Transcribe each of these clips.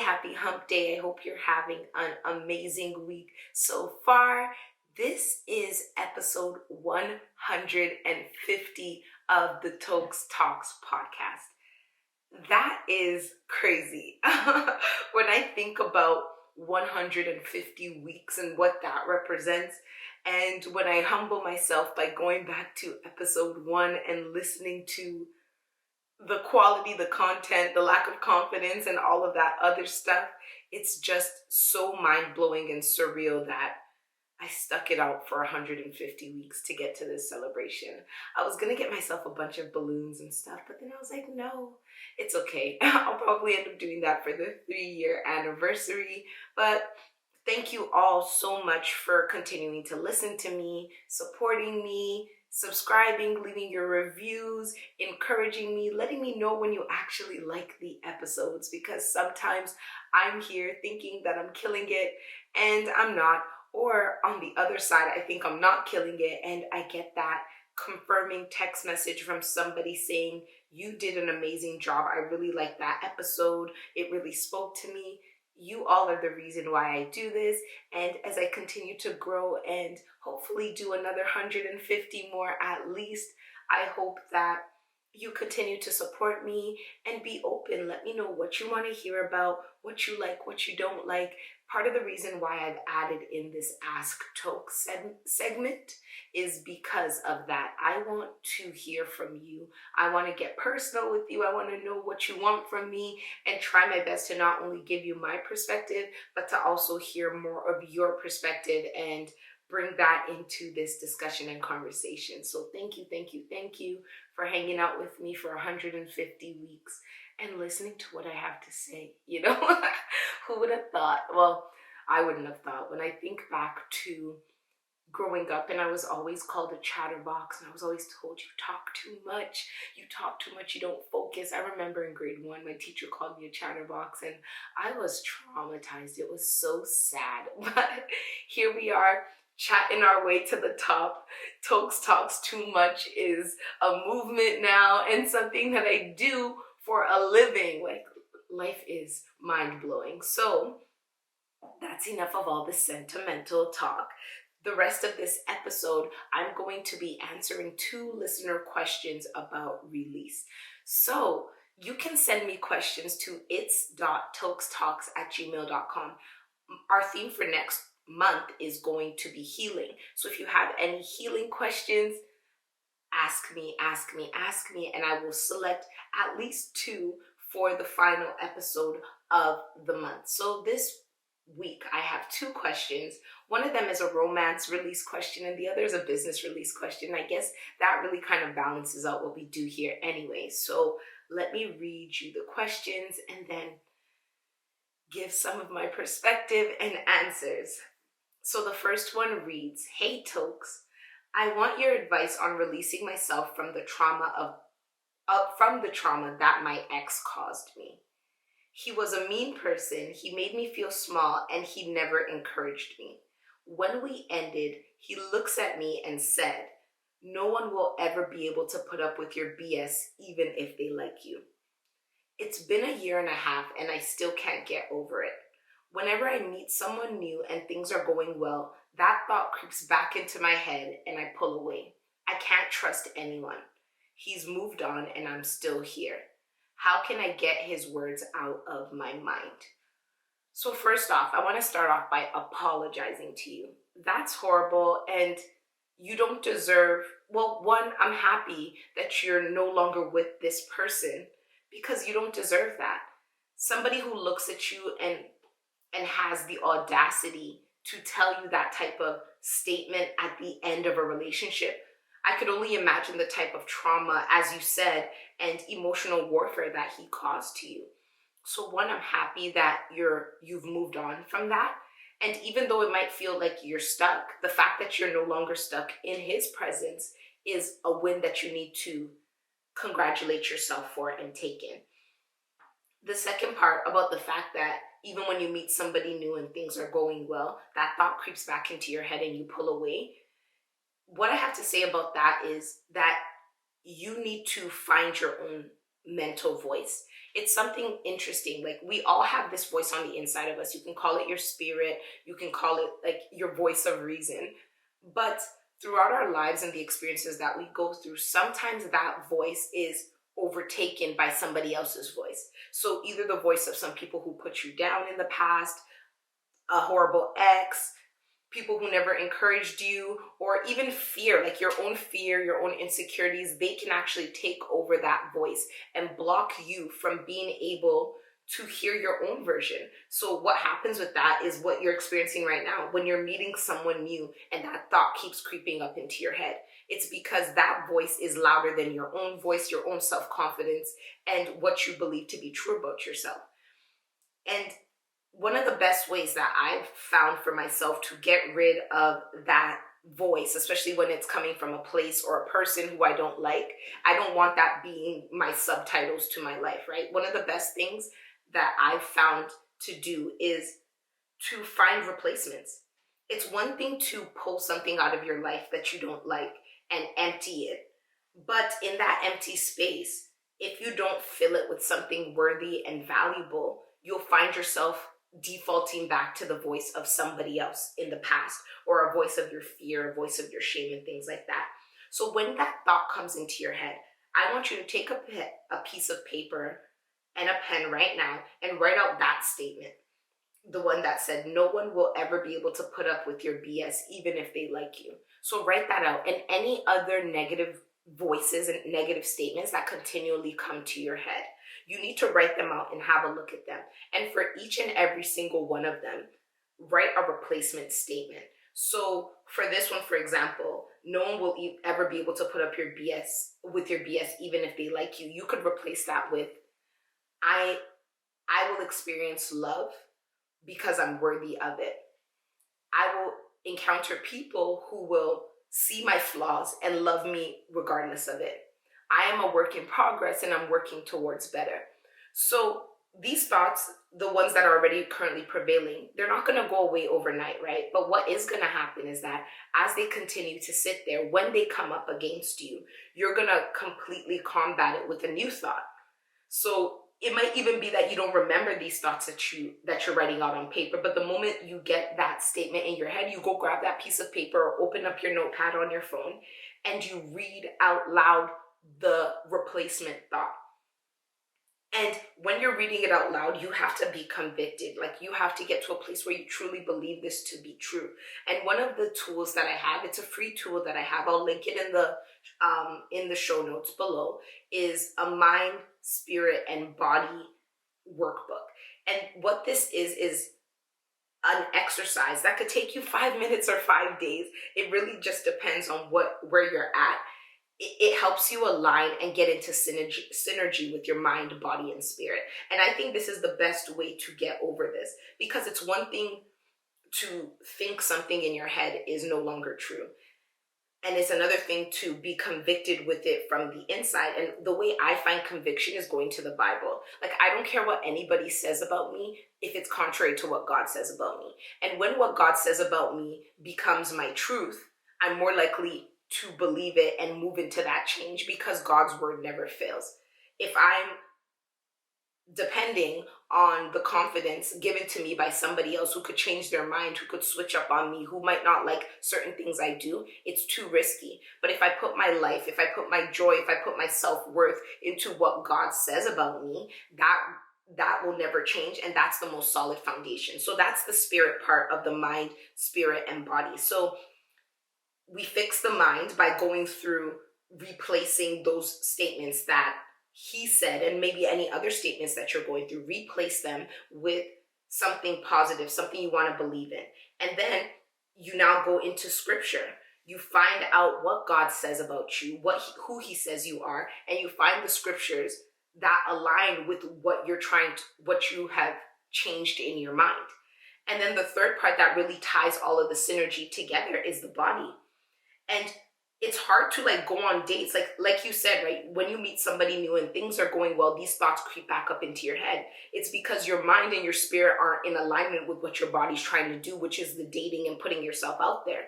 happy hump day. I hope you're having an amazing week so far. This is episode 150 of the Toks Talks Podcast. That is crazy. When I think about 150 weeks and what that represents, and when I humble myself by going back to episode 1 and listening to the quality, the content, the lack of confidence, and all of that other stuff, it's just so mind-blowing and surreal that I stuck it out for 150 weeks to get to this celebration. I was gonna get myself a bunch of balloons and stuff, but then I was like, no, it's okay. I'll probably end up doing that for the 3-year anniversary. But thank you all so much for continuing to listen to me, supporting me, subscribing, leaving your reviews, encouraging me, letting me know when you actually like the episodes, because sometimes I'm here thinking that I'm killing it and I'm not, or on the other side, I think I'm not killing it and I get that confirming text message from somebody saying, you did an amazing job. I really like that episode. It really spoke to me. You all are the reason why I do this. And as I continue to grow and hopefully do another 150 more at least, I hope that you continue to support me and be open. Let me know what you want to hear about, what you like, what you don't like. Part of the reason why I've added in this Ask Toks segment is because of that. I want to hear from you. I want to get personal with you. I want to know what you want from me and try my best to not only give you my perspective, but to also hear more of your perspective and bring that into this discussion and conversation. So thank you for hanging out with me for 150 weeks and listening to what I have to say. You know, who would have thought? Well, I wouldn't have thought. When I think back to growing up, and I was always called a chatterbox, and I was always told, you talk too much, you don't focus. I remember in grade 1, my teacher called me a chatterbox, and I was traumatized. It was so sad, but here we are, chatting our way to the top. Toks Talks Too Much is a movement now and something that I do for a living. Like, life is mind-blowing. So that's enough of all the sentimental talk. The rest of this episode, I'm going to be answering 2 listener questions about release. So you can send me questions to its.tokstalks@gmail.com. Our theme for next month is going to be healing. So if you have any healing questions, ask me, and I will select at least 2 for the final episode of the month. So this week I have 2 questions. One of them is a romance release question and the other is a business release question. I guess that really kind of balances out what we do here anyway. So let me read you the questions and then give some of my perspective and answers. So the first one reads, hey Toks, I want your advice on releasing myself from the trauma that my ex caused me. He was a mean person. He made me feel small and he never encouraged me. When we ended, he looks at me and said, no one will ever be able to put up with your BS even if they like you. It's been a year and a half and I still can't get over it. Whenever I meet someone new and things are going well, that thought creeps back into my head and I pull away. I can't trust anyone. He's moved on and I'm still here. How can I get his words out of my mind? So first off, I want to start off by apologizing to you. That's horrible and you don't deserve, well, one, I'm happy that you're no longer with this person because you don't deserve that. Somebody who looks at you and has the audacity to tell you that type of statement at the end of a relationship, I could only imagine the type of trauma, as you said, and emotional warfare that he caused to you. So one, I'm happy that you've moved on from that. And even though it might feel like you're stuck, the fact that you're no longer stuck in his presence is a win that you need to congratulate yourself for and take in. The second part about the fact that even when you meet somebody new and things are going well, that thought creeps back into your head and you pull away. What I have to say about that is that you need to find your own mental voice. It's something interesting. Like, we all have this voice on the inside of us. You can call it your spirit, you can call it like your voice of reason. But throughout our lives and the experiences that we go through, sometimes that voice is overtaken by somebody else's voice. So either the voice of some people who put you down in the past, a horrible ex, people who never encouraged you, or even fear, like your own insecurities, they can actually take over that voice and block you from being able to hear your own version. So what happens with that is what you're experiencing right now when you're meeting someone new and that thought keeps creeping up into your head. It's because that voice is louder than your own voice, your own self-confidence, and what you believe to be true about yourself. And one of the best ways that I've found for myself to get rid of that voice, especially when it's coming from a place or a person who I don't like, I don't want that being my subtitles to my life, right? One of the best things that I've found to do is to find replacements. It's one thing to pull something out of your life that you don't like and empty it. But in that empty space, if you don't fill it with something worthy and valuable, you'll find yourself defaulting back to the voice of somebody else in the past, or a voice of your fear, a voice of your shame, and things like that. So when that thought comes into your head, I want you to take a piece of paper and a pen right now and write out that statement. The one that said, no one will ever be able to put up with your BS, even if they like you. So write that out, and any other negative voices and negative statements that continually come to your head, you need to write them out and have a look at them. And for each and every single one of them, write a replacement statement. So for this one, for example, no one will ever be able to put up your BS with your BS, even if they like you. You could replace that with, I will experience love because I'm worthy of it. I will encounter people who will see my flaws and love me regardless of it. I am a work in progress and I'm working towards better. So these thoughts, the ones that are already currently prevailing, they're not going to go away overnight, right? But what is going to happen is that as they continue to sit there, when they come up against you, you're going to completely combat it with a new thought. So it might even be that you don't remember these thoughts that you're writing out on paper, but the moment you get that statement in your head, you go grab that piece of paper or open up your notepad on your phone and you read out loud the replacement thought. And when you're reading it out loud, you have to be convicted. Like, you have to get to a place where you truly believe this to be true. And one of the tools that I have, it's a free tool that I have, I'll link it in the show notes below, is a mind, spirit, and body workbook. And what this is an exercise that could take you 5 minutes or 5 days. It really just depends on where you're at. It helps you align and get into synergy with your mind, body, and spirit. And I think this is the best way to get over this, because it's one thing to think something in your head is no longer true. And it's another thing to be convicted with it from the inside. And the way I find conviction is going to the Bible. Like, I don't care what anybody says about me if it's contrary to what God says about me. And when what God says about me becomes my truth, I'm more likely to believe it and move into that change, because God's word never fails. If I'm depending on the confidence given to me by somebody else who could change their mind, who could switch up on me, who might not like certain things I do, it's too risky. But if I put my life, if I put my joy, if I put my self-worth into what God says about me, that will never change. And that's the most solid foundation. So that's the spirit part of the mind, spirit, and body. So we fix the mind by going through replacing those statements that he said, and maybe any other statements that you're going through, replace them with something positive, something you want to believe in. And then you now go into scripture. You find out what God says about you, who he says you are, and you find the scriptures that align with what you have changed in your mind. And then the third part that really ties all of the synergy together is the body. And it's hard to go on dates. Like you said, right? When you meet somebody new and things are going well, these thoughts creep back up into your head. It's because your mind and your spirit aren't in alignment with what your body's trying to do, which is the dating and putting yourself out there.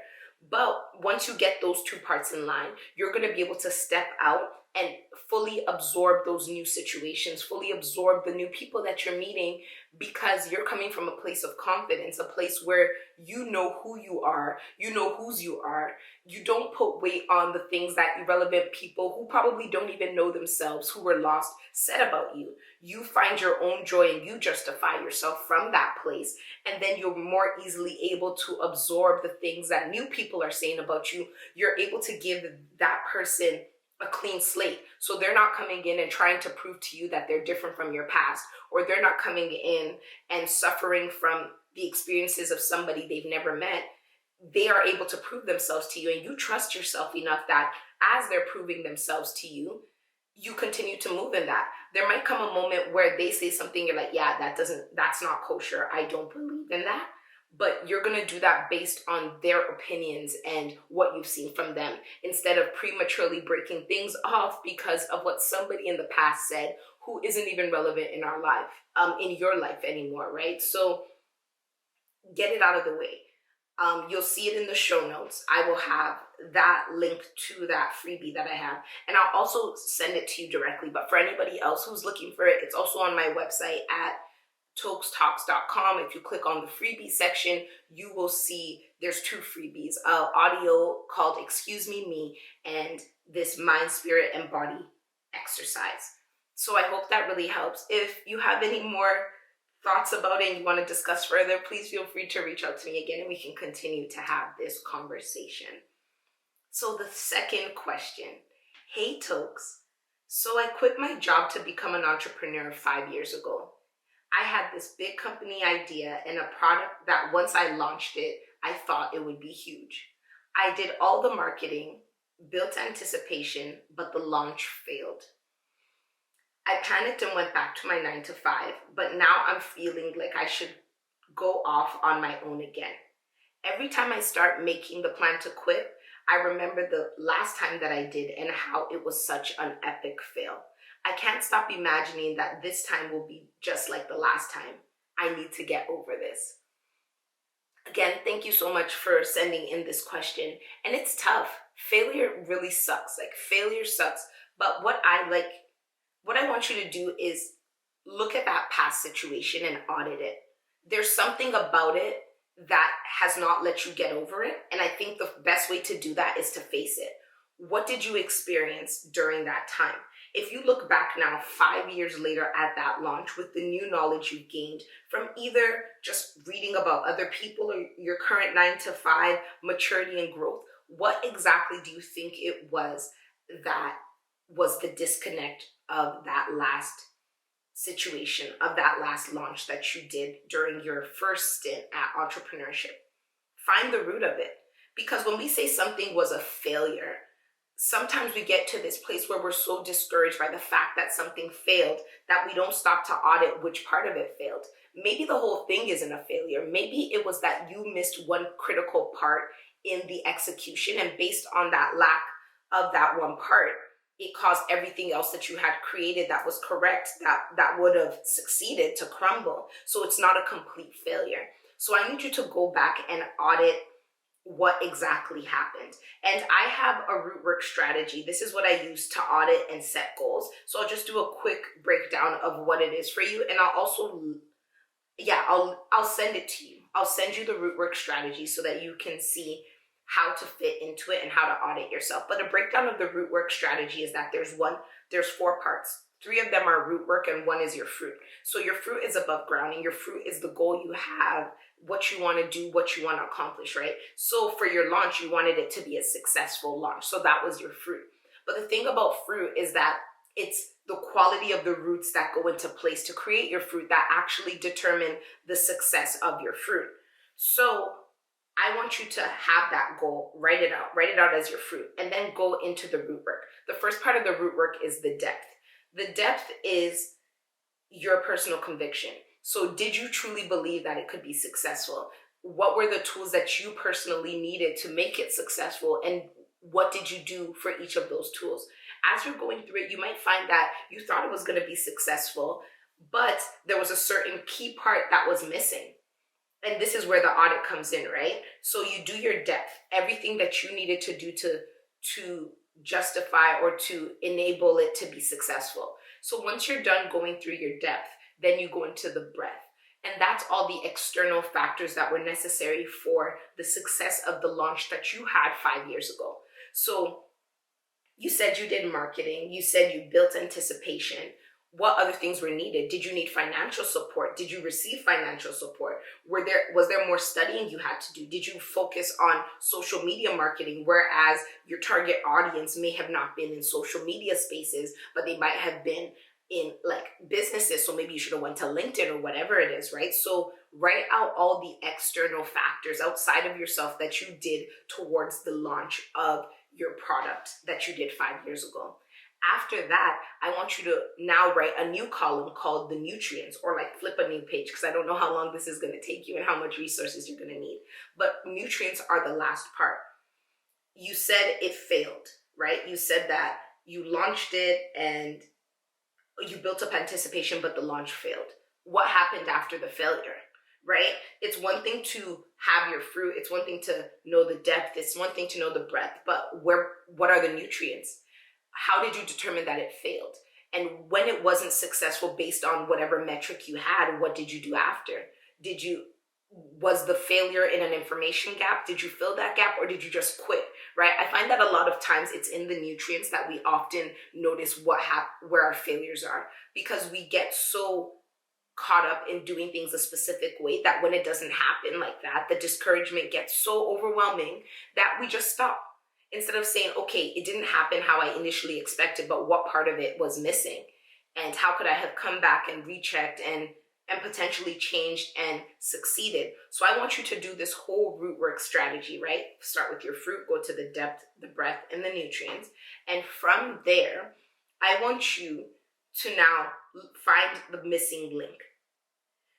But once you get those two parts in line, you're going to be able to step out and fully absorb those new situations, fully absorb the new people that you're meeting, because you're coming from a place of confidence, a place where you know who you are, you know whose you are. You don't put weight on the things that irrelevant people who probably don't even know themselves, who were lost, said about you. You find your own joy and you justify yourself from that place. And then you're more easily able to absorb the things that new people are saying about you. You're able to give that person a clean slate. So they're not coming in and trying to prove to you that they're different from your past, or they're not coming in and suffering from the experiences of somebody they've never met. They are able to prove themselves to you, and you trust yourself enough that as they're proving themselves to you, you continue to move in that. There might come a moment where they say something, you're like, yeah, that's not kosher. I don't believe in that. But you're going to do that based on their opinions and what you've seen from them, instead of prematurely breaking things off because of what somebody in the past said who isn't even relevant in our life, in your life anymore, right? So get it out of the way. You'll see it in the show notes. I will have that link to that freebie that I have, and I'll also send it to you directly. But for anybody else who's looking for it, it's also on my website at tokstalks.com. If you click on the freebie section, you will see there's 2 freebies, audio called Excuse Me, and this mind, spirit, and body exercise. So I hope that really helps. If you have any more thoughts about it and you want to discuss further, please feel free to reach out to me again and we can continue to have this conversation. So the second question, hey Tokes, so I quit my job to become an entrepreneur 5 years ago. I had this big company idea and a product that once I launched it, I thought it would be huge. I did all the marketing, built anticipation, but the launch failed. I panicked and went back to my 9 to 5, but now I'm feeling like I should go off on my own again. Every time I start making the plan to quit, I remember the last time that I did and how it was such an epic fail. I can't stop imagining that this time will be just like the last time. I need to get over this. Again, thank you so much for sending in this question. And it's tough. Failure really sucks. Like, failure sucks. But what I want you to do is look at that past situation and audit it. There's something about it that has not let you get over it. And I think the best way to do that is to face it. What did you experience during that time? If you look back now, 5 years later at that launch, with the new knowledge you've gained from either just reading about other people or your current 9 to 5 maturity and growth, what exactly do you think it was that was the disconnect of that last situation, of that last launch that you did during your first stint at entrepreneurship? Find the root of it. Because when we say something was a failure, sometimes we get to this place where we're so discouraged by the fact that something failed that we don't stop to audit which part of it failed. Maybe the whole thing isn't a failure. Maybe it was that you missed one critical part in the execution, and based on that lack of that one part, it caused everything else that you had created that was correct, that would have succeeded, to crumble. So it's not a complete failure. So I need you to go back and audit what exactly happened. And I have a root work strategy. This is what I use to audit and set goals. So I'll just do a quick breakdown of what it is for you. And I'll also, I'll send it to you. I'll send you the root work strategy so that you can see how to fit into it and how to audit yourself. But a breakdown of the root work strategy is that there's 4 parts. 3 of them are root work and 1 is your fruit. So your fruit is above ground, and your fruit is the goal you have, what you want to do, what you want to accomplish, right? So for your launch, you wanted it to be a successful launch. So that was your fruit. But the thing about fruit is that it's the quality of the roots that go into place to create your fruit that actually determine the success of your fruit. So I want you to have that goal, write it out as your fruit, and then go into the root work. The first part of the root work is the depth. The depth is your personal conviction. So did you truly believe that it could be successful? What were the tools that you personally needed to make it successful? And what did you do for each of those tools? As you're going through it, you might find that you thought it was going to be successful, but there was a certain key part that was missing. And this is where the audit comes in, right? So you do your depth, everything that you needed to do to justify or to enable it to be successful. So once you're done going through your depth, then you go into the breadth. And that's all the external factors that were necessary for the success of the launch that you had 5 years ago. So you said you did marketing, you said you built anticipation. What other things were needed? Did you need financial support? Did you receive financial support? Was there more studying you had to do? Did you focus on social media marketing, whereas your target audience may have not been in social media spaces, but they might have been in like businesses? So maybe you should have went to LinkedIn or whatever it is, right? So write out all the external factors outside of yourself that you did towards the launch of your product that you did 5 years ago. After that, I want you to now write a new column called the nutrients, or like flip a new page, because I don't know how long this is going to take you and how much resources you're going to need. But nutrients are the last part. You said it failed, right? You said that you launched it and you built up anticipation, but the launch failed. What happened after the failure, right? It's one thing to have your fruit. It's one thing to know the depth. It's one thing to know the breadth, but what are the nutrients? How did you determine that it failed? And when it wasn't successful based on whatever metric you had, what did you do after? Was the failure in an information gap? Did you fill that gap, or did you just quit, right? I find that a lot of times it's in the nutrients that we often notice where our failures are, because we get so caught up in doing things a specific way that when it doesn't happen like that, the discouragement gets so overwhelming that we just stop. Instead of saying, okay, it didn't happen how I initially expected, but what part of it was missing? And how could I have come back and rechecked and potentially changed and succeeded? So I want you to do this whole root work strategy, right? Start with your fruit, go to the depth, the breadth, and the nutrients. And from there, I want you to now find the missing link.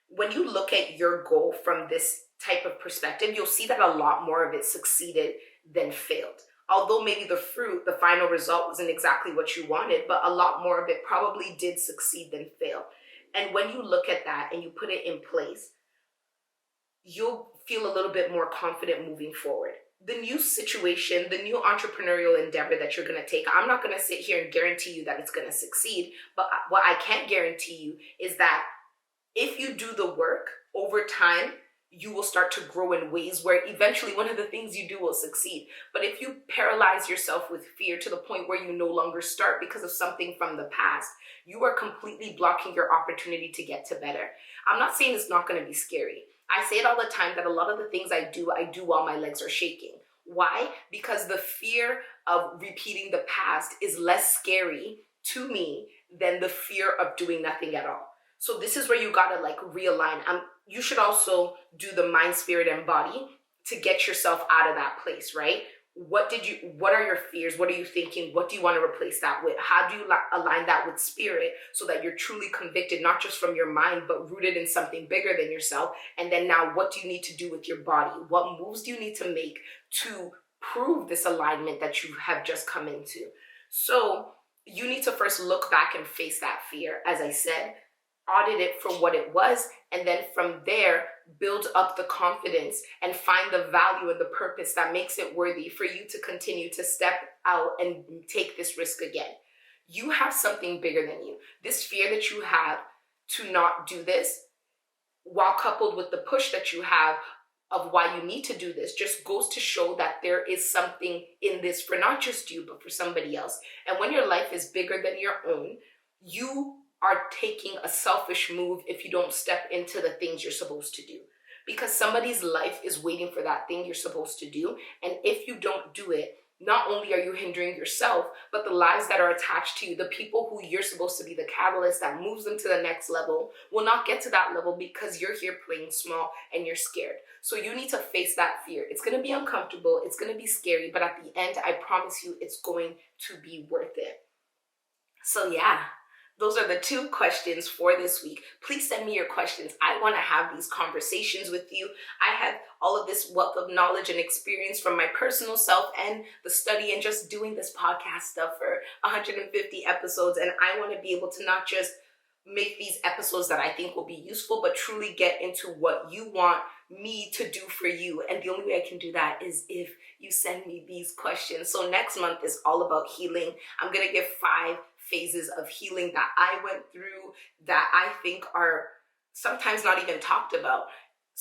When you look at your goal from this type of perspective, you'll see that a lot more of it succeeded than failed. Although maybe the fruit, the final result wasn't exactly what you wanted, but a lot more of it probably did succeed than fail. And when you look at that and you put it in place, you'll feel a little bit more confident moving forward. The new situation, the new entrepreneurial endeavor that you're going to take, I'm not going to sit here and guarantee you that it's going to succeed, but what I can guarantee you is that if you do the work over time, you will start to grow in ways where eventually one of the things you do will succeed. But if you paralyze yourself with fear to the point where you no longer start because of something from the past, you are completely blocking your opportunity to get to better. I'm not saying it's not going to be scary. I say it all the time that a lot of the things I do while my legs are shaking. Why? Because the fear of repeating the past is less scary to me than the fear of doing nothing at all. So this is where you gotta realign. You should also do the mind, spirit, and body to get yourself out of that place, right? What are your fears? What are you thinking? What do you want to replace that with? How do you align that with spirit so that you're truly convicted, not just from your mind, but rooted in something bigger than yourself? And then now, what do you need to do with your body? What moves do you need to make to prove this alignment that you have just come into? So you need to first look back and face that fear, as I said, audit it for what it was, and then from there, build up the confidence and find the value and the purpose that makes it worthy for you to continue to step out and take this risk again. You have something bigger than you. This fear that you have to not do this, while coupled with the push that you have of why you need to do this, just goes to show that there is something in this for not just you, but for somebody else. And when your life is bigger than your own, you are taking a selfish move if you don't step into the things you're supposed to do. Because somebody's life is waiting for that thing you're supposed to do. And if you don't do it, not only are you hindering yourself, but the lives that are attached to you, the people who you're supposed to be the catalyst that moves them to the next level, will not get to that level because you're here playing small and you're scared. So you need to face that fear. It's going to be uncomfortable. It's going to be scary. But at the end, I promise you, it's going to be worth it. So yeah. Those are the 2 questions for this week. Please send me your questions. I want to have these conversations with you. I have all of this wealth of knowledge and experience from my personal self and the study and just doing this podcast stuff for 150 episodes. And I want to be able to not just make these episodes that I think will be useful, but truly get into what you want me to do for you. And the only way I can do that is if you send me these questions. So next month is all about healing. I'm going to give 5 phases of healing that I went through that I think are sometimes not even talked about.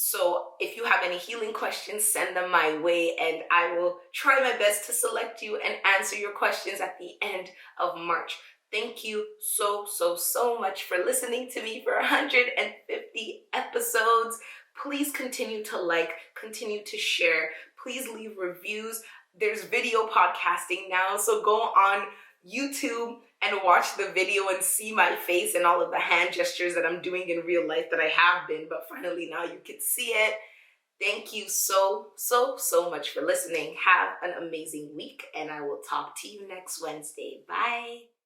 So if you have any healing questions, send them my way, and I will try my best to select you and answer your questions at the end of March. Thank you so much for listening to me for 150 episodes. Please continue to like, continue to share. Please leave reviews. There's video podcasting now, so go on YouTube and watch the video and see my face and all of the hand gestures that I'm doing in real life that I have been, but finally now you can see it. Thank you so much for listening. Have an amazing week, and I will talk to you next Wednesday. Bye.